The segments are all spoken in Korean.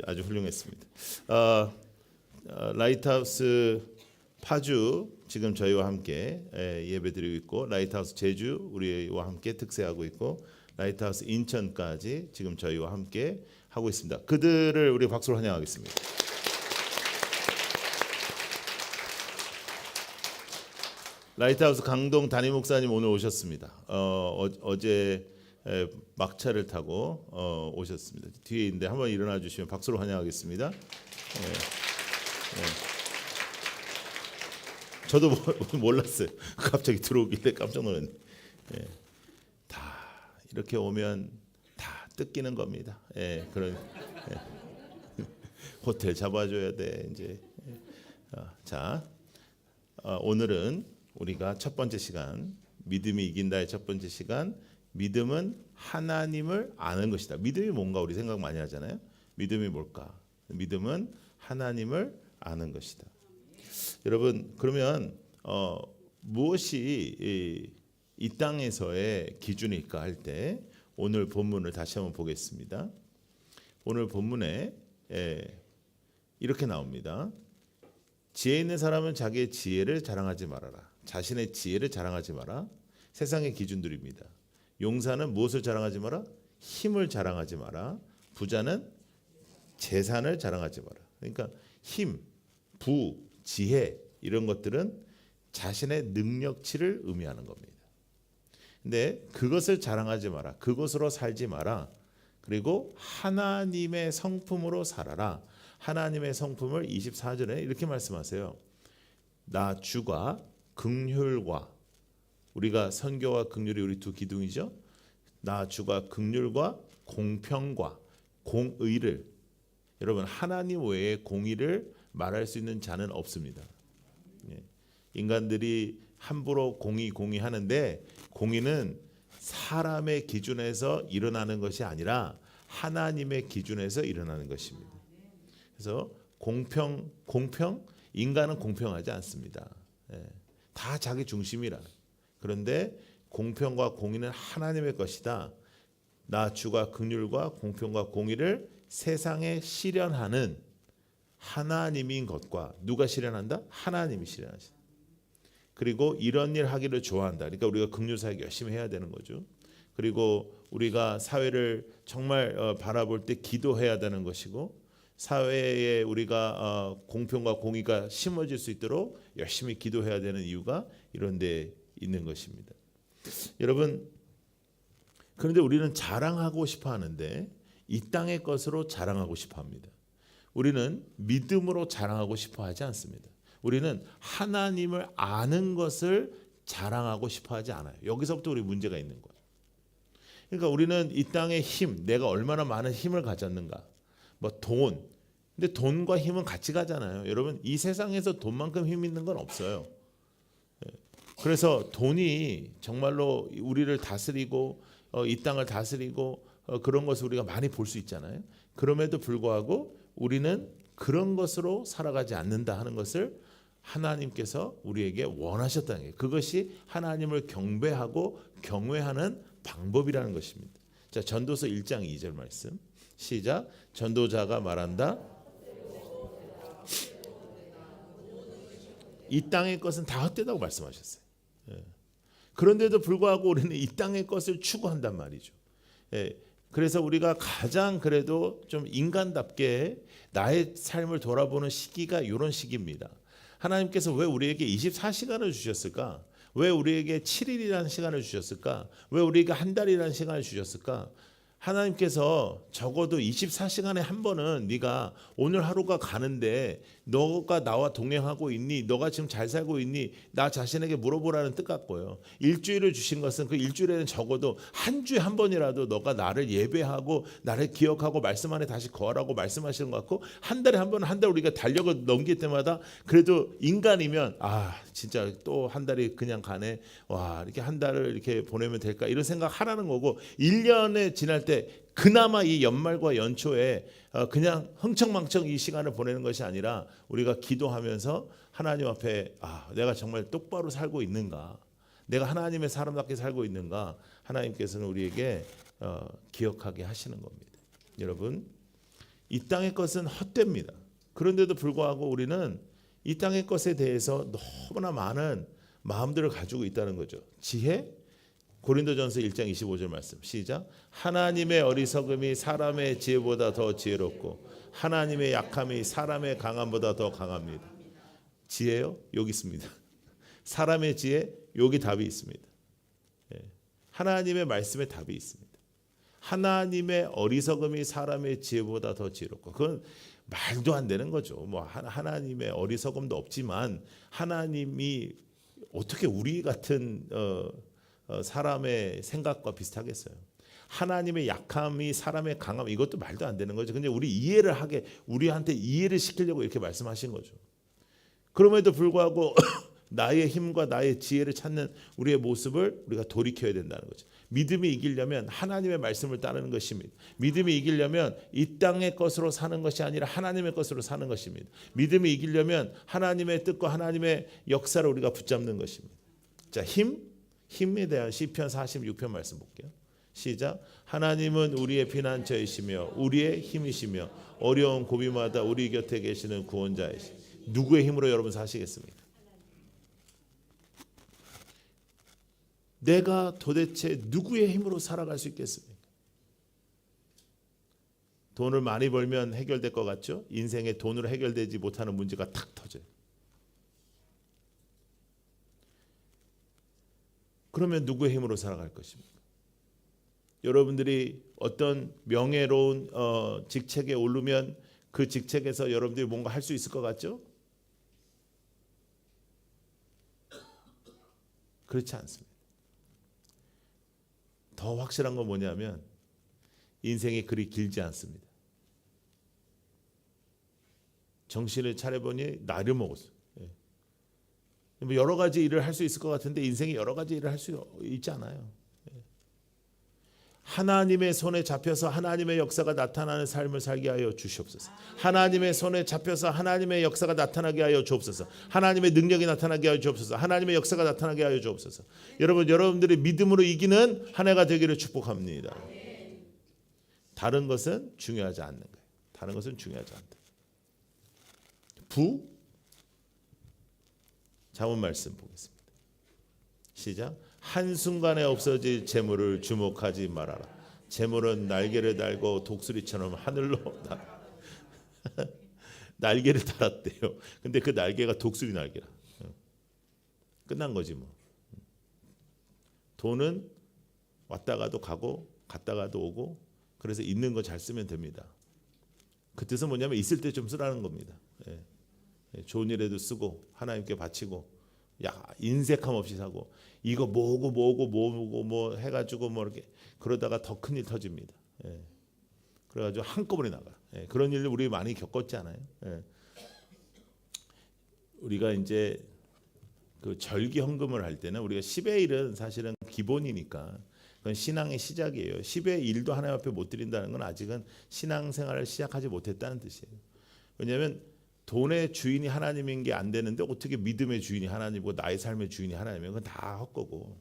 아주 훌륭했습니다. 어, 라이트하우스 파주 지금 저희와 함께 예배드리고 있고, 라이트하우스 제주 우리와 함께 특세하고 있고, 라이트하우스 인천까지 지금 저희와 함께 하고 있습니다. 그들을 우리 박수로 환영하겠습니다. 라이트하우스 강동 담임 목사님 오늘 오셨습니다. 어제 막차를 타고 오셨습니다. 뒤에 있는데 한번 일어나 주시면 박수로 환영하겠습니다. 저도 몰랐어요. 갑자기 들어오길래 깜짝 놀랐네. 다 이렇게 오면 다 뜯기는 겁니다. 그런 호텔 잡아줘야 돼 이제. 자, 오늘은 우리가 첫 번째 시간, 믿음이 이긴다의 첫 번째 시간, 믿음은 하나님을 아는 것이다. 믿음이 뭔가 우리 생각 많이 하잖아요. 믿음이 뭘까? 믿음은 하나님을 아는 것이다. 여러분, 그러면 무엇이 이 땅에서의 기준일까 할 때 오늘 본문을 다시 한번 보겠습니다. 오늘 본문에 이렇게 나옵니다. 지혜 있는 사람은 자기의 지혜를 자랑하지 말아라. 자신의 지혜를 자랑하지 마라. 세상의 기준들입니다. 용사는 무엇을 자랑하지 마라? 힘을 자랑하지 마라. 부자는 재산을 자랑하지 마라. 그러니까 힘, 부, 지혜 이런 것들은 자신의 능력치를 의미하는 겁니다. 근데 그것을 자랑하지 마라. 그것으로 살지 마라. 그리고 하나님의 성품으로 살아라. 하나님의 성품을 24절에 이렇게 말씀하세요. 나 주가 긍휼과, 우리가 선교와 긍휼이 우리 두 기둥이죠. 나 주가 긍휼과 공평과 공의를, 여러분 하나님 외에 공의를 말할 수 있는 자는 없습니다. 인간들이 함부로 공의 하는데, 공의는 사람의 기준에서 일어나는 것이 아니라 하나님의 기준에서 일어나는 것입니다. 그래서 공평, 인간은 공평하지 않습니다. 다 자기 중심이라. 그런데 공평과 공의는 하나님의 것이다. 나 주가 긍휼과 공평과 공의를 세상에 실현하는 하나님인 것과, 누가 실현한다? 하나님이 실현하신다. 그리고 이런 일 하기를 좋아한다. 그러니까 우리가 긍휼사역 열심히 해야 되는 거죠. 그리고 우리가 사회를 정말 바라볼 때 기도해야 되는 것이고, 사회에 우리가 공평과 공의가 심어질 수 있도록 열심히 기도해야 되는 이유가 이런 데 있는 것입니다. 여러분, 그런데 우리는 자랑하고 싶어 하는데 이 땅의 것으로 자랑하고 싶어 합니다. 우리는 믿음으로 자랑하고 싶어 하지 않습니다. 우리는 하나님을 아는 것을 자랑하고 싶어 하지 않아요. 여기서부터 우리 문제가 있는 거예요. 그러니까 우리는 이 땅의 힘, 내가 얼마나 많은 힘을 가졌는가, 뭐 돈, 근데 돈과 힘은 같이 가잖아요. 여러분, 이 세상에서 돈만큼 힘 있는 건 없어요. 그래서 돈이 정말로 우리를 다스리고 이 땅을 다스리고 그런 것을 우리가 많이 볼 수 있잖아요. 그럼에도 불구하고 우리는 그런 것으로 살아가지 않는다 하는 것을 하나님께서 우리에게 원하셨다는 게, 그것이 하나님을 경배하고 경외하는 방법이라는 것입니다. 자, 전도서 1장 2절 말씀 시작. 전도자가 말한다. 이 땅의 것은 다 헛되다고 말씀하셨어요. 그런데도 불구하고 우리는 이 땅의 것을 추구한단 말이죠. 그래서 우리가 가장 그래도 좀 인간답게 나의 삶을 돌아보는 시기가 이런 시기입니다. 하나님께서 왜 우리에게 24시간을 주셨을까? 왜 우리에게 7일이라는 시간을 주셨을까? 왜 우리에게 한 달이라는 시간을 주셨을까? 하나님께서 적어도 24시간에 한 번은 네가 오늘 하루가 가는데 너가 나와 동행하고 있니? 너가 지금 잘 살고 있니? 나 자신에게 물어보라는 뜻 같고요. 일주일을 주신 것은 그 일주일에는 적어도 한 주에 한 번이라도 너가 나를 예배하고 나를 기억하고 말씀 안에 다시 거하라고 말씀하시는 것 같고, 한 달에 한 번은 한 달 우리가 달력을 넘길 때마다 그래도 인간이면 진짜 또 한 달이 그냥 가네. 와, 이렇게 한 달을 이렇게 보내면 될까? 이런 생각 하라는 거고, 1년에 지날 때 그나마 이 연말과 연초에 그냥 흥청망청 이 시간을 보내는 것이 아니라 우리가 기도하면서 하나님 앞에 내가 정말 똑바로 살고 있는가, 내가 하나님의 사람답게 살고 있는가, 하나님께서는 우리에게 기억하게 하시는 겁니다. 여러분, 이 땅의 것은 헛됩니다. 그런데도 불구하고 우리는 이 땅의 것에 대해서 너무나 많은 마음들을 가지고 있다는 거죠. 지혜? 고린도전서 1장 25절 말씀 시작. 하나님의 어리석음이 사람의 지혜보다 더 지혜롭고 하나님의 약함이 사람의 강함보다 더 강합니다. 지혜요? 여기 있습니다. 사람의 지혜? 여기 답이 있습니다. 하나님의 말씀에 답이 있습니다. 하나님의 어리석음이 사람의 지혜보다 더 지혜롭고, 그건 말도 안 되는 거죠. 뭐 하나님의 어리석음도 없지만 하나님이 어떻게 우리 같은 사람의 생각과 비슷하겠어요. 하나님의 약함이 사람의 강함, 이것도 말도 안 되는 거죠. 근데 우리한테 이해를 시키려고 이렇게 말씀하신 거죠. 그럼에도 불구하고 나의 힘과 나의 지혜를 찾는 우리의 모습을 우리가 돌이켜야 된다는 거죠. 믿음이 이기려면 하나님의 말씀을 따르는 것입니다. 믿음이 이기려면 이 땅의 것으로 사는 것이 아니라 하나님의 것으로 사는 것입니다. 믿음이 이기려면 하나님의 뜻과 하나님의 역사를 우리가 붙잡는 것입니다. 자, 힘에 대한 시편 46편 말씀 볼게요. 시작. 하나님은 우리의 피난처이시며 우리의 힘이시며 어려운 고비마다 우리 곁에 계시는 구원자이시. 누구의 힘으로 여러분 사시겠습니까? 내가 도대체 누구의 힘으로 살아갈 수 있겠습니까? 돈을 많이 벌면 해결될 것 같죠? 인생에 돈으로 해결되지 못하는 문제가 탁 터져요. 그러면 누구의 힘으로 살아갈 것입니까? 여러분들이 어떤 명예로운 직책에 오르면 그 직책에서 여러분들이 뭔가 할 수 있을 것 같죠? 그렇지 않습니다. 더 확실한 건 뭐냐면 인생이 그리 길지 않습니다. 정신을 차려보니 나이를 먹었어요. 여러 가지 일을 할 수 있을 것 같은데 인생이 여러 가지 일을 할 수 있지 않아요. 하나님의 손에 잡혀서 하나님의 역사가 나타나는 삶을 살게 하여 주시옵소서. 하나님의 손에 잡혀서 하나님의 역사가 나타나게 하여 주옵소서. 하나님의 능력이 나타나게 하여 주옵소서. 하나님의 역사가 나타나게 하여 주옵소서. 여러분들의 믿음으로 이기는 한 해가 되기를 축복합니다. 다른 것은 중요하지 않는 거예요. 다른 것은 중요하지 않다. 잠언 말씀 보겠습니다. 시작. 한순간에 없어질 재물을 주목하지 말아라. 재물은 날개를 달고 독수리처럼 하늘로 날아. 날개를 달았대요. 근데 그 날개가 독수리 날개라. 끝난 거지 뭐. 돈은 왔다가도 가고 갔다가도 오고, 그래서 있는 거 잘 쓰면 됩니다. 그 뜻은 뭐냐면 있을 때 좀 쓰라는 겁니다. 좋은 일에도 쓰고 하나님께 바치고 인색함 없이 사고, 이거 모으고 뭐 해가지고 뭐 이렇게 그러다가 더 큰일 터집니다. 그래가지고 한꺼번에 나가. 그런 일을 우리 많이 겪었지 않아요? 우리가 이제 그 절기 헌금을 할 때는 우리가 10의 1은 사실은 기본이니까 그건 신앙의 시작이에요. 10의 1도 하나님 앞에 못 드린다는 건 아직은 신앙생활을 시작하지 못했다는 뜻이에요. 왜냐하면 돈의 주인이 하나님인 게 안 되는데 어떻게 믿음의 주인이 하나님이고 나의 삶의 주인이 하나님이면 그건 다 헛거고.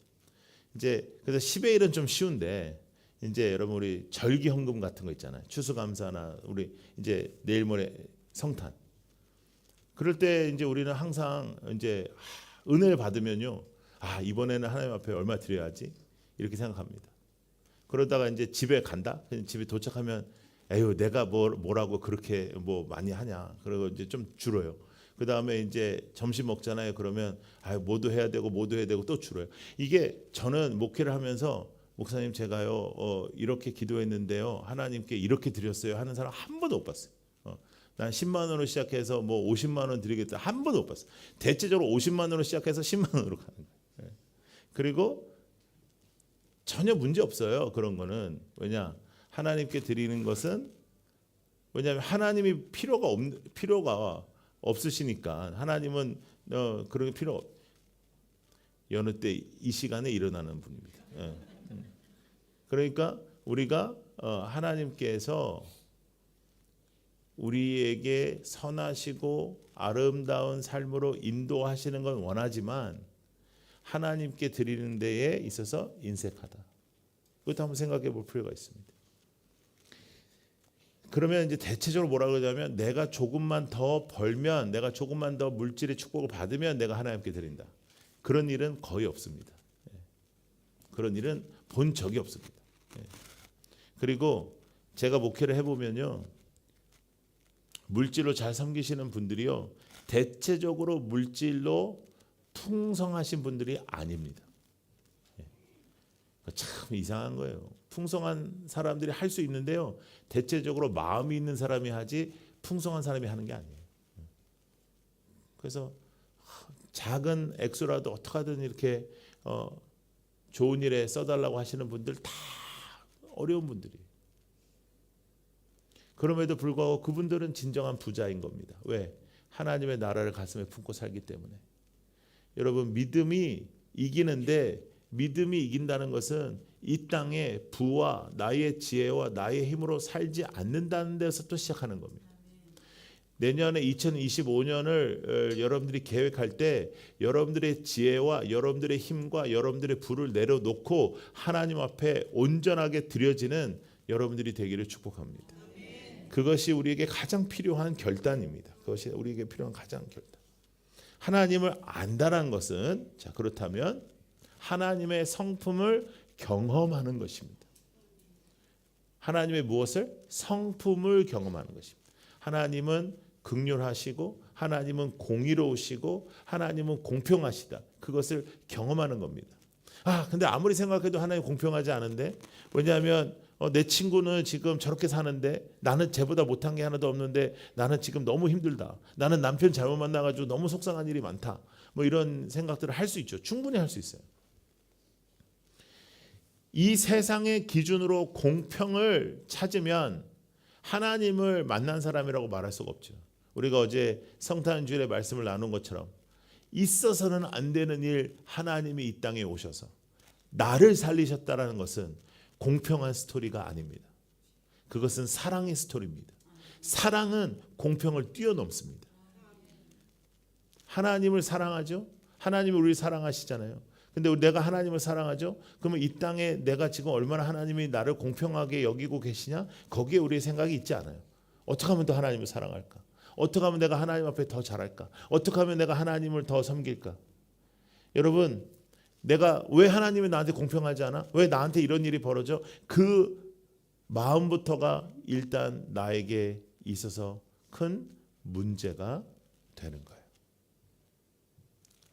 이제 그래서 10의 1은 좀 쉬운데, 이제 여러분 우리 절기 헌금 같은 거 있잖아요. 추수감사나 우리 이제 내일 모레 성탄. 그럴 때 이제 우리는 항상 이제 은혜를 받으면요, 이번에는 하나님 앞에 얼마 드려야지 이렇게 생각합니다. 그러다가 이제 집에 간다. 집에 도착하면 에휴, 내가 뭐라고 그렇게 뭐 많이 하냐. 그리고 이제 좀 줄어요. 그 다음에 이제 점심 먹잖아요. 그러면 뭐도 해야 되고 또 줄어요. 이게 저는 목회를 하면서 목사님 제가요 이렇게 기도했는데요 하나님께 이렇게 드렸어요 하는 사람 한 번도 못 봤어요. 난 10만 원으로 시작해서 뭐 50만 원 드리겠다 한 번도 못 봤어요. 대체적으로 50만 원으로 시작해서 10만 원으로 가는 거예요. 그리고 전혀 문제 없어요. 그런 거는. 왜냐? 하나님께 드리는 것은, 왜냐하면 하나님이 필요가 없으시니까. 하나님은 그런 필요 여느 때 이 시간에 일어나는 분입니다. 그러니까 우리가 하나님께서 우리에게 선하시고 아름다운 삶으로 인도하시는 건 원하지만 하나님께 드리는 데에 있어서 인색하다. 그것도 한번 생각해 볼 필요가 있습니다. 그러면 이제 대체적으로 뭐라 그러냐면 내가 조금만 더 벌면, 내가 조금만 더 물질의 축복을 받으면 내가 하나님께 드린다. 그런 일은 거의 없습니다. 그런 일은 본 적이 없습니다. 그리고 제가 목회를 해보면요, 물질로 잘 섬기시는 분들이요, 대체적으로 물질로 풍성하신 분들이 아닙니다. 참 이상한 거예요. 풍성한 사람들이 할 수 있는데요, 대체적으로 마음이 있는 사람이 하지 풍성한 사람이 하는 게 아니에요. 그래서 작은 액수라도 어떻게든 이렇게 좋은 일에 써달라고 하시는 분들 다 어려운 분들이에요. 그럼에도 불구하고 그분들은 진정한 부자인 겁니다. 왜? 하나님의 나라를 가슴에 품고 살기 때문에. 여러분, 믿음이 이기는데, 믿음이 이긴다는 것은 이 땅에 부와 나의 지혜와 나의 힘으로 살지 않는다는 데서부터 시작하는 겁니다. 내년에 2025년을 여러분들이 계획할 때 여러분들의 지혜와 여러분들의 힘과 여러분들의 부를 내려놓고 하나님 앞에 온전하게 드려지는 여러분들이 되기를 축복합니다. 그것이 우리에게 가장 필요한 결단입니다. 그것이 우리에게 필요한 가장 결단. 하나님을 안다는 것은, 자, 그렇다면 하나님의 성품을 경험하는 것입니다. 하나님의 무엇을? 성품을 경험하는 것입니다. 하나님은 긍휼하시고 하나님은 공의로우시고 하나님은 공평하시다. 그것을 경험하는 겁니다. 근데 아무리 생각해도 하나님 공평하지 않은데, 왜냐하면 내 친구는 지금 저렇게 사는데 나는 쟤보다 못한 게 하나도 없는데 나는 지금 너무 힘들다. 나는 남편 잘못 만나가지고 너무 속상한 일이 많다. 뭐 이런 생각들을 할 수 있죠. 충분히 할 수 있어요. 이 세상의 기준으로 공평을 찾으면 하나님을 만난 사람이라고 말할 수가 없죠. 우리가 어제 성탄주일의 말씀을 나눈 것처럼 있어서는 안 되는 일, 하나님이 이 땅에 오셔서 나를 살리셨다라는 것은 공평한 스토리가 아닙니다. 그것은 사랑의 스토리입니다. 사랑은 공평을 뛰어넘습니다. 하나님을 사랑하죠. 하나님이 우리를 사랑하시잖아요. 근데 내가 하나님을 사랑하죠. 그러면 이 땅에 내가 지금 얼마나 하나님이 나를 공평하게 여기고 계시냐? 거기에 우리의 생각이 있지 않아요. 어떻게 하면 더 하나님을 사랑할까? 어떻게 하면 내가 하나님 앞에 더 잘할까? 어떻게 하면 내가 하나님을 더 섬길까? 여러분, 내가 왜 하나님이 나한테 공평하지 않아? 왜 나한테 이런 일이 벌어져? 그 마음부터가 일단 나에게 있어서 큰 문제가 되는 거예요.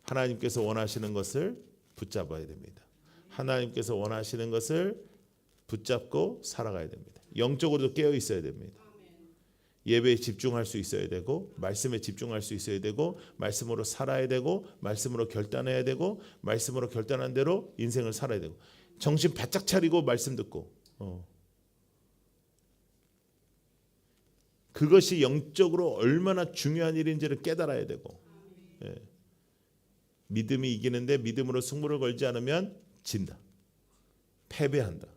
하나님께서 원하시는 것을 붙잡아야 됩니다. 하나님께서 원하시는 것을 붙잡고 살아가야 됩니다. 영적으로도 깨어 있어야 됩니다. 예배에 집중할 수 있어야 되고, 말씀에 집중할 수 있어야 되고, 말씀으로 살아야 되고, 말씀으로 결단해야 되고, 말씀으로 결단한 대로 인생을 살아야 되고, 정신 바짝 차리고 말씀 듣고, 그것이 영적으로 얼마나 중요한 일인지를 깨달아야 되고, 믿음이 이기는데 믿음으로 승부를 걸지 않으면 진다. 패배한다.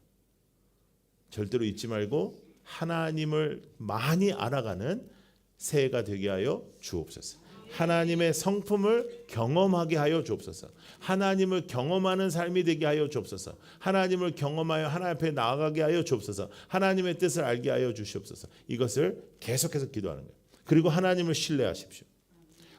절대로 잊지 말고 하나님을 많이 알아가는 새해가 되게 하여 주옵소서. 하나님의 성품을 경험하게 하여 주옵소서. 하나님을 경험하는 삶이 되게 하여 주옵소서. 하나님을 경험하여 하나님 앞에 나아가게 하여 주옵소서. 하나님의 뜻을 알게 하여 주시옵소서. 이것을 계속해서 기도하는 거예요. 그리고 하나님을 신뢰하십시오.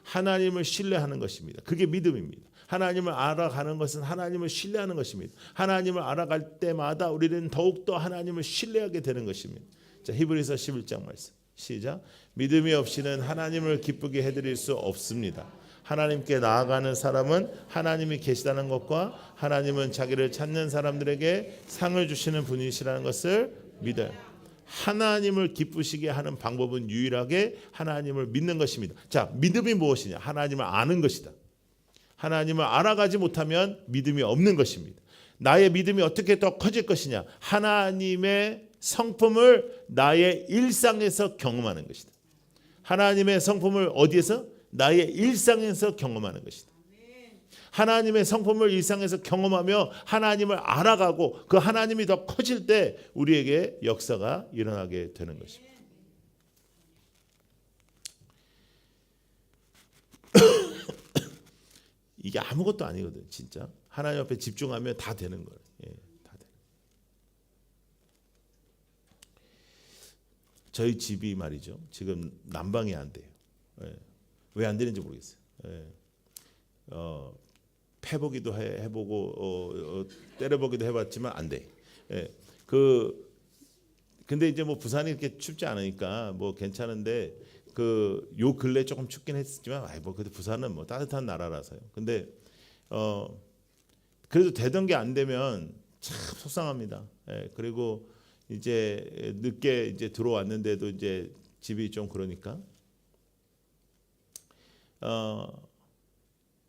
하나님을 신뢰하는 것입니다. 그게 믿음입니다. 하나님을 알아가는 것은 하나님을 신뢰하는 것입니다. 하나님을 알아갈 때마다 우리는 더욱더 하나님을 신뢰하게 되는 것입니다. 자, 히브리서 11장 말씀 시작. 믿음이 없이는 하나님을 기쁘게 해드릴 수 없습니다. 하나님께 나아가는 사람은 하나님이 계시다는 것과 하나님은 자기를 찾는 사람들에게 상을 주시는 분이시라는 것을 믿어요. 하나님을 기쁘시게 하는 방법은 유일하게 하나님을 믿는 것입니다. 자, 믿음이 무엇이냐? 하나님을 아는 것이다. 하나님을 알아가지 못하면 믿음이 없는 것입니다. 나의 믿음이 어떻게 더 커질 것이냐? 하나님의 성품을 나의 일상에서 경험하는 것이다. 하나님의 성품을 어디에서? 나의 일상에서 경험하는 것이다. 하나님의 성품을 일상에서 경험하며 하나님을 알아가고 그 하나님이 더 커질 때 우리에게 역사가 일어나게 되는 것입니다. 이게 아무것도 아니거든. 진짜 하나님 앞에 집중하면 다 되는 거예요. 다 돼. 저희 집이 말이죠. 지금 난방이 안 돼요. 예. 왜 안 되는지 모르겠어요. 예. 패보기도 해보고 때려보기도 해봤지만 안 돼. 예. 근데 이제 뭐 부산이 이렇게 춥지 않으니까 뭐 괜찮은데 요 근래 조금 춥긴 했지만 뭐 그래도 부산은 뭐 따뜻한 나라라서요. 근데 그래도 되던 게 안 되면 참 속상합니다. 예. 그리고 이제 늦게 이제 들어왔는데도 이제 집이 좀 그러니까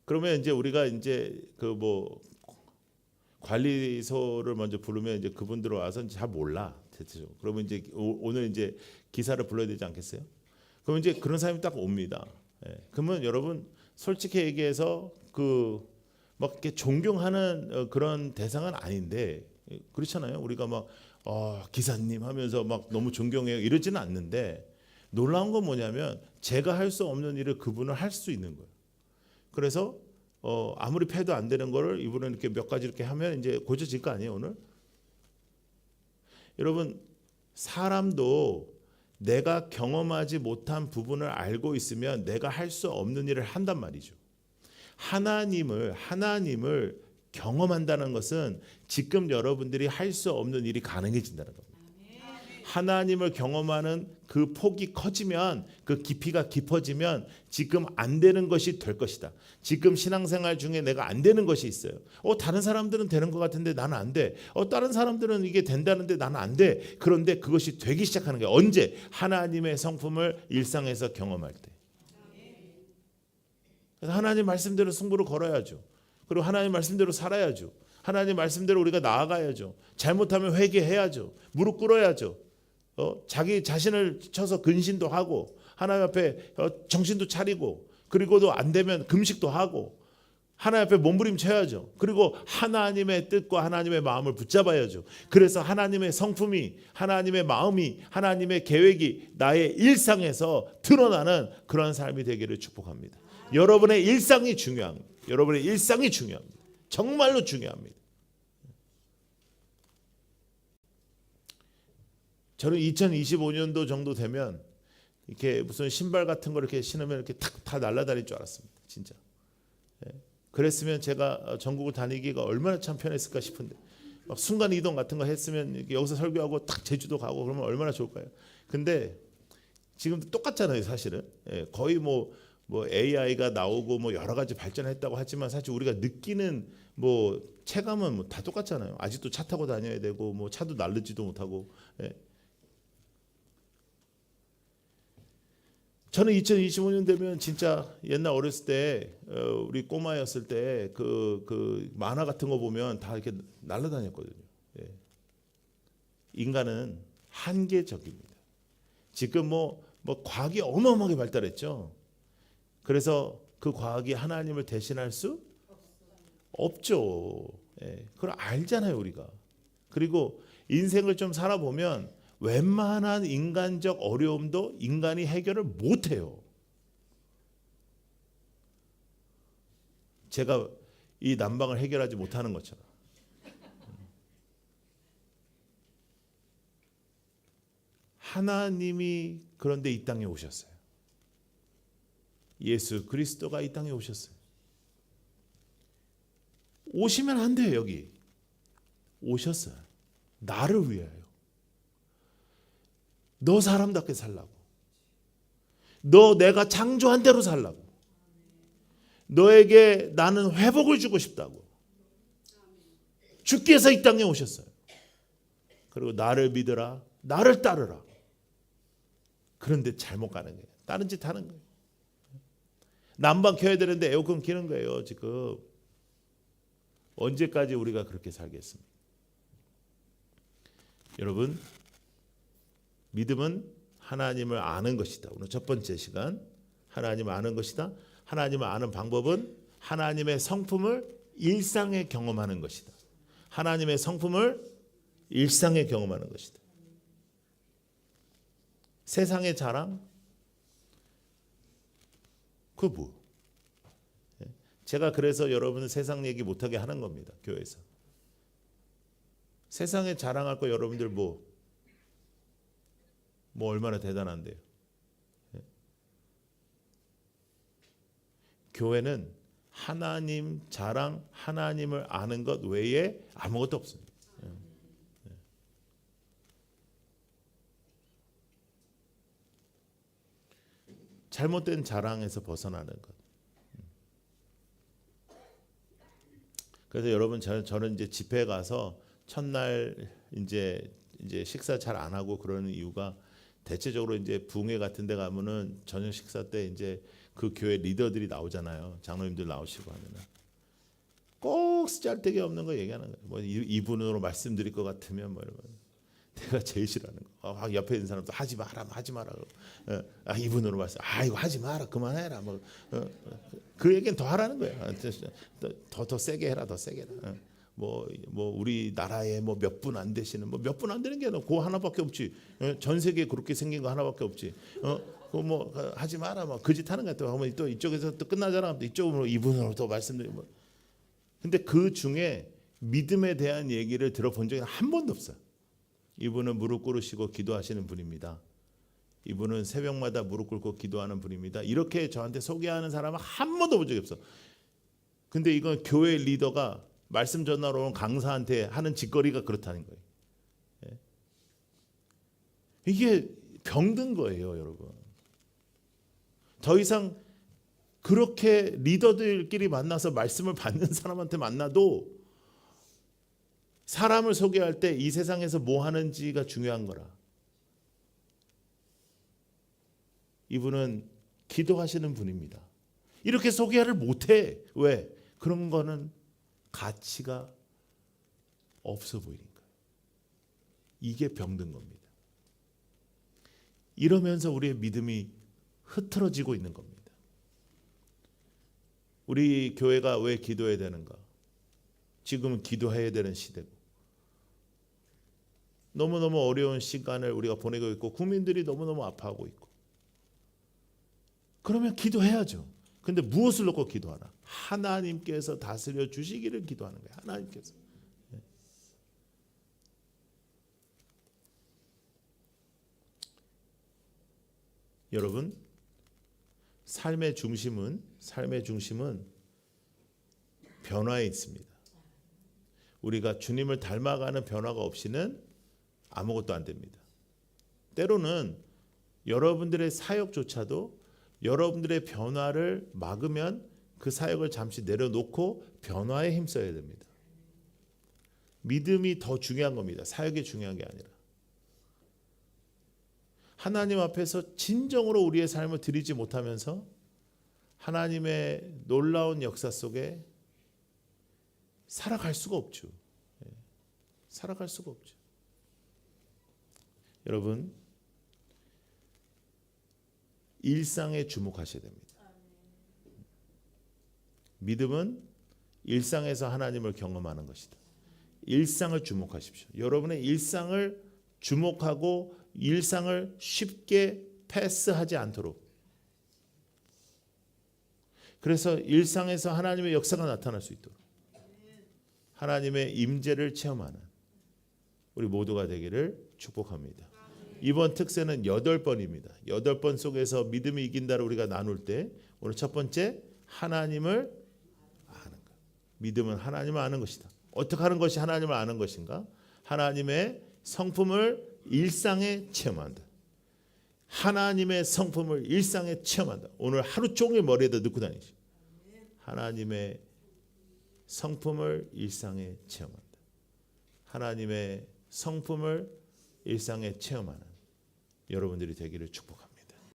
그러면 이제 우리가 이제 뭐 관리소를 먼저 부르면 이제 그분들 와서 잘 몰라 대체적으로. 그러면 이제 오늘 이제 기사를 불러야 되지 않겠어요? 그러면 이제 그런 사람이 딱 옵니다. 예. 그러면 여러분 솔직히 얘기해서 막 이렇게 존경하는 그런 대상은 아닌데 그렇잖아요. 우리가 막 기사님 하면서 막 너무 존경해요 이러지는 않는데 놀라운 건 뭐냐면 제가 할 수 없는 일을 그분은 할 수 있는 거예요. 그래서 아무리 패도 안 되는 거를 이분은 이렇게 몇 가지 이렇게 하면 이제 고쳐질 거 아니에요 오늘? 여러분 사람도 내가 경험하지 못한 부분을 알고 있으면 내가 할 수 없는 일을 한단 말이죠. 하나님을 경험한다는 것은 지금 여러분들이 할 수 없는 일이 가능해진다는 겁니다. 하나님을 경험하는 그 폭이 커지면 그 깊이가 깊어지면 지금 안 되는 것이 될 것이다. 지금 신앙생활 중에 내가 안 되는 것이 있어요. 다른 사람들은 되는 것 같은데 나는 안 돼. 다른 사람들은 이게 된다는데 나는 안 돼. 그런데 그것이 되기 시작하는 게 언제? 하나님의 성품을 일상에서 경험할 때. 그래서 하나님 말씀대로 승부를 걸어야죠. 그리고 하나님 말씀대로 살아야죠. 하나님 말씀대로 우리가 나아가야죠. 잘못하면 회개해야죠. 무릎 꿇어야죠. 자기 자신을 쳐서 근신도 하고 하나님 앞에 정신도 차리고 그리고도 안 되면 금식도 하고 하나님 앞에 몸부림쳐야죠. 그리고 하나님의 뜻과 하나님의 마음을 붙잡아야죠. 그래서 하나님의 성품이 하나님의 마음이 하나님의 계획이 나의 일상에서 드러나는 그런 삶이 되기를 축복합니다. 여러분의 일상이 중요합니다. 여러분의 일상이 중요합니다. 정말로 중요합니다. 저는 2025년도 정도 되면 이렇게 무슨 신발 같은 거 이렇게 신으면 이렇게 다 날아다닐 줄 알았습니다. 진짜. 그랬으면 제가 전국을 다니기가 얼마나 참 편했을까 싶은데 막 순간 이동 같은 거 했으면 여기서 설교하고 딱 제주도 가고 그러면 얼마나 좋을까요? 근데 지금도 똑같잖아요, 사실은. 거의 뭐 AI가 나오고 뭐 여러 가지 발전했다고 하지만 사실 우리가 느끼는 뭐 체감은 뭐 다 똑같잖아요. 아직도 차 타고 다녀야 되고 뭐 차도 날르지도 못하고. 저는 2025년 되면 진짜 옛날 어렸을 때 우리 꼬마였을 때 그 만화 같은 거 보면 다 이렇게 날아다녔거든요. 인간은 한계적입니다. 지금 뭐 과학이 어마어마하게 발달했죠. 그래서 그 과학이 하나님을 대신할 수 없죠. 그걸 알잖아요, 우리가. 그리고 인생을 좀 살아보면 웬만한 인간적 어려움도 인간이 해결을 못해요. 제가 이 난방을 해결하지 못하는 것처럼. 하나님이 그런데 이 땅에 오셨어요. 예수 그리스도가 이 땅에 오셨어요. 오시면 안 돼요, 여기. 오셨어요. 나를 위하여. 너 사람답게 살라고. 너 내가 창조한 대로 살라고. 너에게 나는 회복을 주고 싶다고. 주께서 이 땅에 오셨어요. 그리고 나를 믿으라. 나를 따르라. 그런데 잘못 가는 거예요. 다른 짓 하는 거예요. 난방 켜야 되는데 에어컨 켜는 거예요, 지금. 언제까지 우리가 그렇게 살겠습니까? 여러분, 믿음은 하나님을 아는 것이다. 오늘 첫 번째 시간, 하나님을 아는 것이다. 하나님을 아는 방법은 하나님의 성품을 일상에 경험하는 것이다. 하나님의 성품을 일상에 경험하는 것이다. 세상의 자랑? 그거 뭐? 제가 그래서 여러분은 세상 얘기 못하게 하는 겁니다. 교회에서. 세상에 자랑할 거 여러분들 뭐? 뭐 얼마나 대단한데요. 교회는 하나님 자랑, 하나님을 아는 것 외에 아무것도 없습니다. 잘못된 자랑에서 벗어나는 것. 그래서 여러분 저는 이제 집회 가서 첫날 이제 식사 잘 안 하고 그러는 이유가 대체적으로 이제 부흥회 같은 데 가면은 저녁 식사 때 이제 그 교회 리더들이 나오잖아요. 장로님들 나오시고 하면은 꼭 쓰잘데기 없는 거 얘기하는 거예요. 뭐 이분으로 말씀드릴 것 같으면 뭐 이러면 내가 제일 싫어하는 거. 옆에 있는 사람도 하지 마라. 이분으로 말씀. 이거 하지 마라. 그만해라. 뭐 그 얘기는 더 하라는 거야. 더 세게 해라. 더 세게 해라. 뭐 우리 나라에 뭐 몇 분 안 되시는 뭐 몇 분 안 되는 게 아니라 그거 하나밖에 없지. 전 세계에 그렇게 생긴 거 하나밖에 없지. 그거 뭐 하지 마라. 뭐 그 짓 하는 거 같아. 또 이쪽에서 또 끝나잖아. 또 이쪽으로 이분으로 또 말씀드리고. 근데 그 중에 믿음에 대한 얘기를 들어본 적이 한 번도 없어요. 이분은 무릎 꿇으시고 기도하시는 분입니다. 이분은 새벽마다 무릎 꿇고 기도하는 분입니다. 이렇게 저한테 소개하는 사람은 한 번도 본 적이 없어. 근데 이건 교회 리더가 말씀 전하러 온 강사한테 하는 짓거리가 그렇다는 거예요. 이게 병든 거예요, 여러분. 더 이상 그렇게 리더들끼리 만나서 말씀을 받는 사람한테 만나도 사람을 소개할 때 이 세상에서 뭐 하는지가 중요한 거라. 이분은 기도하시는 분입니다. 이렇게 소개를 못해. 왜? 그런 거는 가치가 없어 보이는 거예요. 이게 병든 겁니다. 이러면서 우리의 믿음이 흐트러지고 있는 겁니다. 우리 교회가 왜 기도해야 되는가? 지금은 기도해야 되는 시대고 너무너무 어려운 시간을 우리가 보내고 있고 국민들이 너무너무 아파하고 있고 그러면 기도해야죠. 근데 무엇을 놓고 기도하나? 하나님께서 다스려 주시기를 기도하는 거예요. 하나님께서. 여러분, 삶의 중심은 변화에 있습니다. 우리가 주님을 닮아가는 변화가 없이는 아무것도 안 됩니다. 때로는 여러분들의 사역조차도 여러분들의 변화를 막으면 그 사역을 잠시 내려놓고 변화에 힘써야 됩니다. 믿음이 더 중요한 겁니다. 사역이 중요한 게 아니라. 하나님 앞에서 진정으로 우리의 삶을 드리지 못하면서 하나님의 놀라운 역사 속에 살아갈 수가 없죠. 살아갈 수가 없죠. 여러분, 일상에 주목하셔야 됩니다. 믿음은 일상에서 하나님을 경험하는 것이다. 일상을 주목하십시오. 여러분의 일상을 주목하고 일상을 쉽게 패스하지 않도록. 그래서 일상에서 하나님의 역사가 나타날 수 있도록 하나님의 임재를 체험하는 우리 모두가 되기를 축복합니다. 이번 특세는 8번입니다. 8번 속에서 믿음이 이긴다를 우리가 나눌 때 오늘 첫 번째 하나님을 아는 것. 믿음은 하나님을 아는 것이다. 어떻게 하는 것이 하나님을 아는 것인가? 하나님의 성품을 일상에 체험한다. 하나님의 성품을 일상에 체험한다. 오늘 하루 종일 머리에다 넣고 다니시. 하나님의 성품을 일상에 체험한다. 하나님의 성품을 일상에 체험하는 여러분들이 되기를 축복합니다.